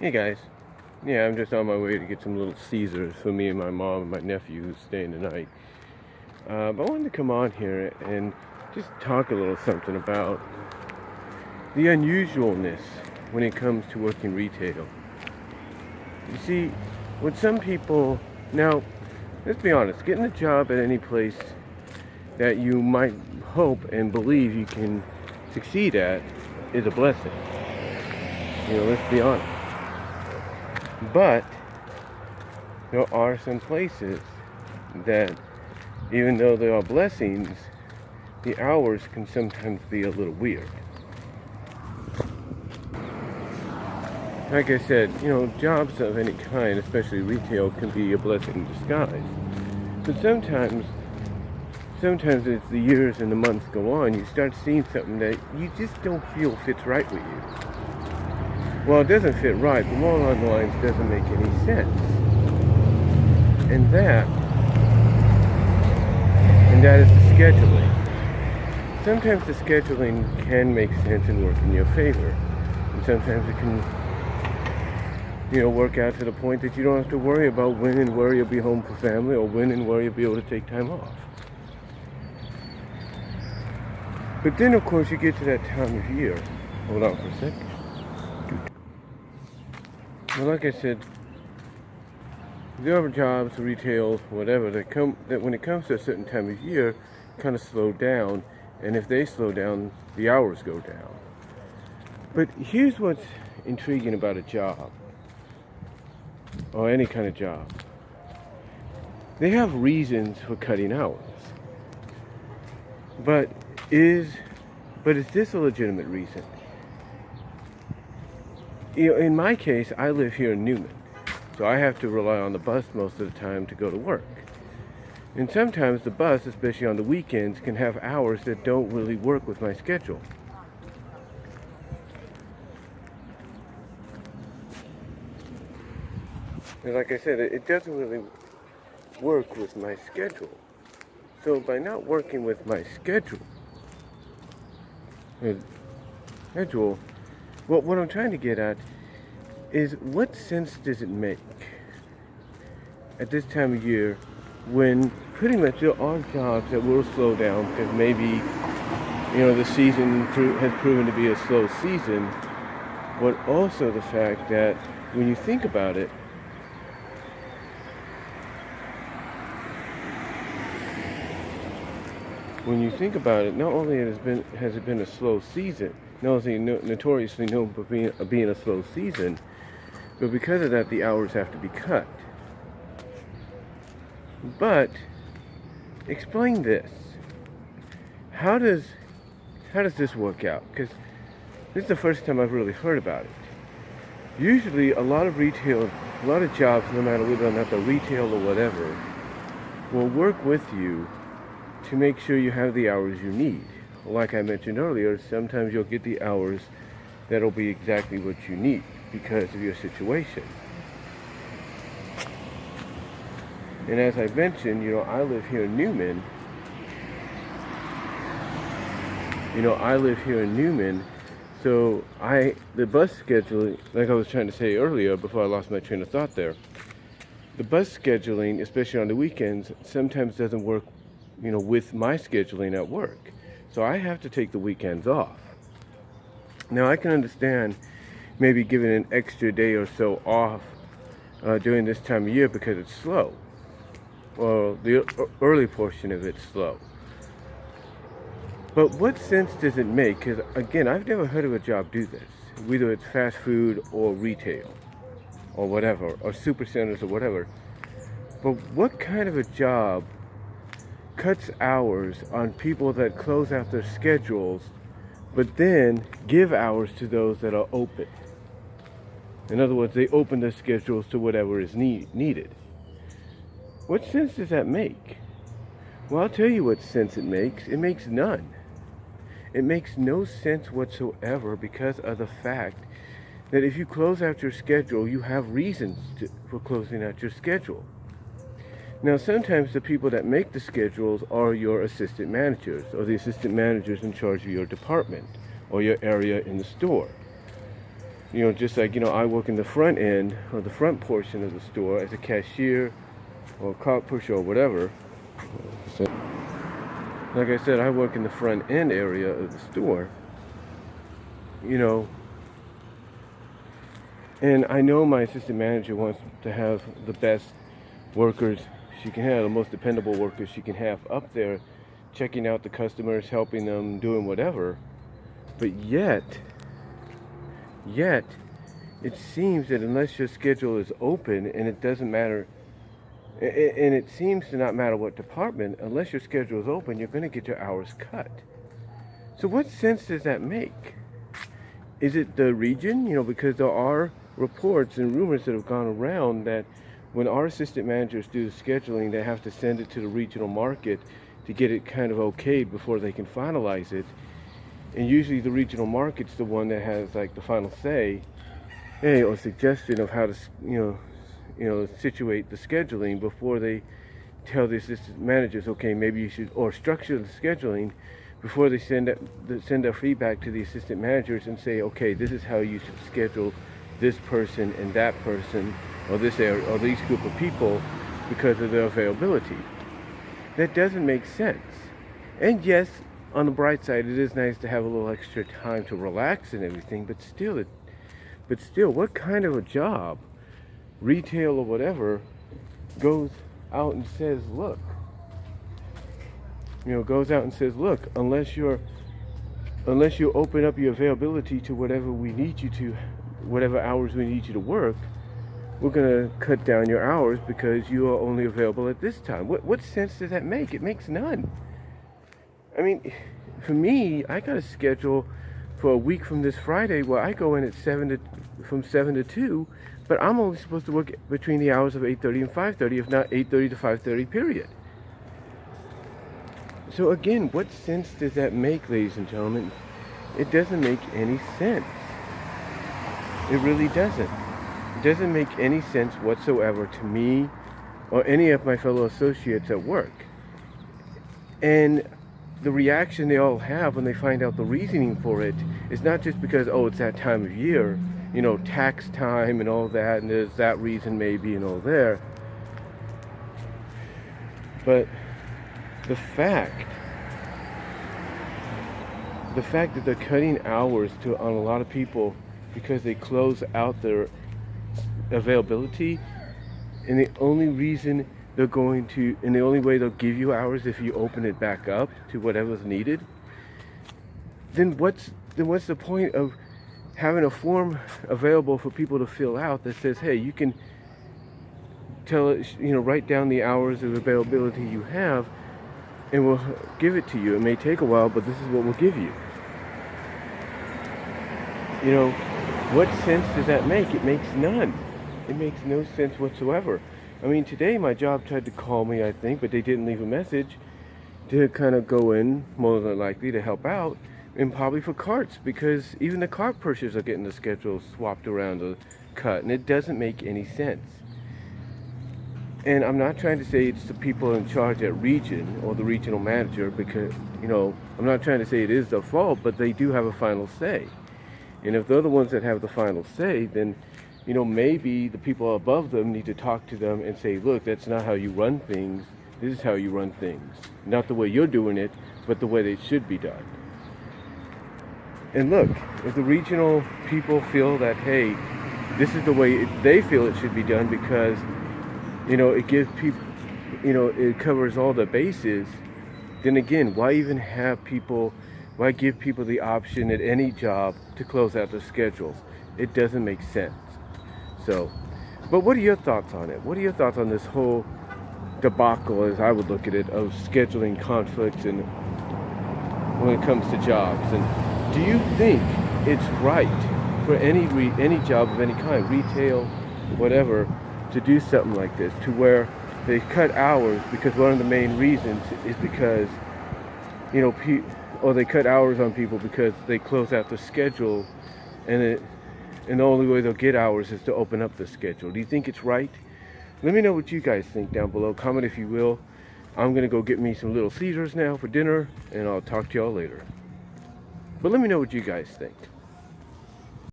Hey guys. Yeah, I'm just on my way to get some little Caesars for me and my mom and my nephew who's staying tonight. But I wanted to come on here and just talk a little something about the unusualness when it comes to working retail. You see, with some people, now, let's be honest, getting a job at any place that you might hope and believe you can succeed at is a blessing. Let's be honest. But there are some places that, even though they are blessings, the hours can sometimes be a little weird. Like I said, jobs of any kind, especially retail, can be a blessing in disguise. But sometimes as the years and the months go on, you start seeing something that you just don't feel fits right with you. Well, it doesn't fit right, but more along the lines doesn't make any sense. And that is the scheduling. Sometimes the scheduling can make sense and work in your favor. And sometimes it can, work out to the point that you don't have to worry about when and where you'll be home for family or when and where you'll be able to take time off. But then, of course, you get to that time of year. Hold on for a second. Well, like I said, there are jobs, retail, whatever, that when it comes to a certain time of year, kind of slow down, and if they slow down, the hours go down. But here's what's intriguing about a job, or any kind of job. They have reasons for cutting hours. But is this a legitimate reason? In my case, I live here in Newman, so I have to rely on the bus most of the time to go to work. And sometimes the bus, especially on the weekends, can have hours that don't really work with my schedule. And like I said, it doesn't really work with my schedule. So by not working with my schedule, well, what I'm trying to get at is, what sense does it make at this time of year when pretty much there are jobs that will slow down because maybe, the season has proven to be a slow season, but also the fact that when you think about it, not only has it been a slow season, not only notoriously known for being a slow season, but because of that, the hours have to be cut. But explain this. How does this work out? Because this is the first time I've really heard about it. Usually, a lot of jobs, no matter whether or not they're retail or whatever, will work with you to make sure you have the hours you need. Like I mentioned earlier, sometimes you'll get the hours that'll be exactly what you need because of your situation. And as I mentioned, I live here in Newman. So the bus scheduling, like I was trying to say earlier before I lost my train of thought there, the bus scheduling, especially on the weekends, sometimes doesn't work, with my scheduling at work. So I have to take the weekends off. Now I can understand maybe giving an extra day or so off during this time of year because it's slow. Well, the early portion of it's slow. But what sense does it make? Because again, I've never heard of a job do this, whether it's fast food or retail or whatever, or super centers or whatever. But what kind of a job cuts hours on people that close out their schedules, but then give hours to those that are open? In other words, they open their schedules to whatever is needed. What sense does that make? Well, I'll tell you what sense it makes. It makes none. It makes no sense whatsoever because of the fact that if you close out your schedule, you have reasons for closing out your schedule. Now, sometimes the people that make the schedules are your assistant managers or the assistant managers in charge of your department or your area in the store. Just like, I work in the front end or the front portion of the store as a cashier or cart pusher or whatever. So, like I said, I work in the front end area of the store, you know, and I know my assistant manager wants to have the best workers she can have, the most dependable workers she can have up there, checking out the customers, helping them, doing whatever. But yet, it seems that unless your schedule is open, and it doesn't matter, and it seems to not matter what department, unless your schedule is open, you're going to get your hours cut. So what sense does that make? Is it the region? Because there are reports and rumors that have gone around that when our assistant managers do the scheduling, they have to send it to the regional market to get it kind of okayed before they can finalize it. And usually the regional market's the one that has like the final say, or suggestion of how to, situate the scheduling before they tell the assistant managers, okay, maybe you should, or structure the scheduling before they send their feedback to the assistant managers and say, okay, this is how you should schedule this person and that person, or this area, or these group of people because of their availability. That doesn't make sense. And yes, on the bright side, it is nice to have a little extra time to relax and everything, but still, what kind of a job, retail or whatever, goes out and says, look, unless you open up your availability to whatever we need you to, whatever hours we need you to work, we're going to cut down your hours because you are only available at this time. What sense does that make? It makes none. I mean, for me, I got a schedule for a week from this Friday where I go in at from 7 to 2, but I'm only supposed to work between the hours of 8:30 and 5:30, if not 8:30 to 5:30, period. So again, what sense does that make, ladies and gentlemen? It doesn't make any sense. It really doesn't. It doesn't make any sense whatsoever to me or any of my fellow associates at work. And the reaction they all have when they find out the reasoning for it is not just because, it's that time of year, tax time and all that, and there's that reason maybe and all there. But the fact that they're cutting hours on a lot of people because they close out their availability, and the only way they'll give you hours if you open it back up to whatever's needed, then what's the point of having a form available for people to fill out that says, hey, you can write down the hours of availability you have and we'll give it to you. It may take a while, but this is what we'll give you. What sense does that make? It makes none. It makes no sense whatsoever. I mean, today my job tried to call me, I think, but they didn't leave a message to kind of go in, more than likely, to help out, and probably for carts, because even the cart pushers are getting the schedule swapped around to cut, and it doesn't make any sense. And I'm not trying to say it's the people in charge at region or the regional manager, because, I'm not trying to say it is their fault, but they do have a final say. And if they're the ones that have the final say, then maybe the people above them need to talk to them and say, look, that's not how you run things. This is how you run things. Not the way you're doing it, but the way they should be done. And look, if the regional people feel that, hey, this is the way they feel it should be done because, it gives people, it covers all the bases, then again, why give people the option at any job to close out their schedules? It doesn't make sense. So, but what are your thoughts on it? What are your thoughts on this whole debacle, as I would look at it, of scheduling conflicts and when it comes to jobs? And do you think it's right for any job of any kind, retail, whatever, to do something like this, to where they cut hours because one of the main reasons is because, or they cut hours on people because they close out the schedule, and the only way they'll get hours is to open up the schedule. Do you think it's right? Let me know what you guys think down below. Comment if you will. I'm going to go get me some Little Caesars now for dinner, and I'll talk to y'all later. But let me know what you guys think.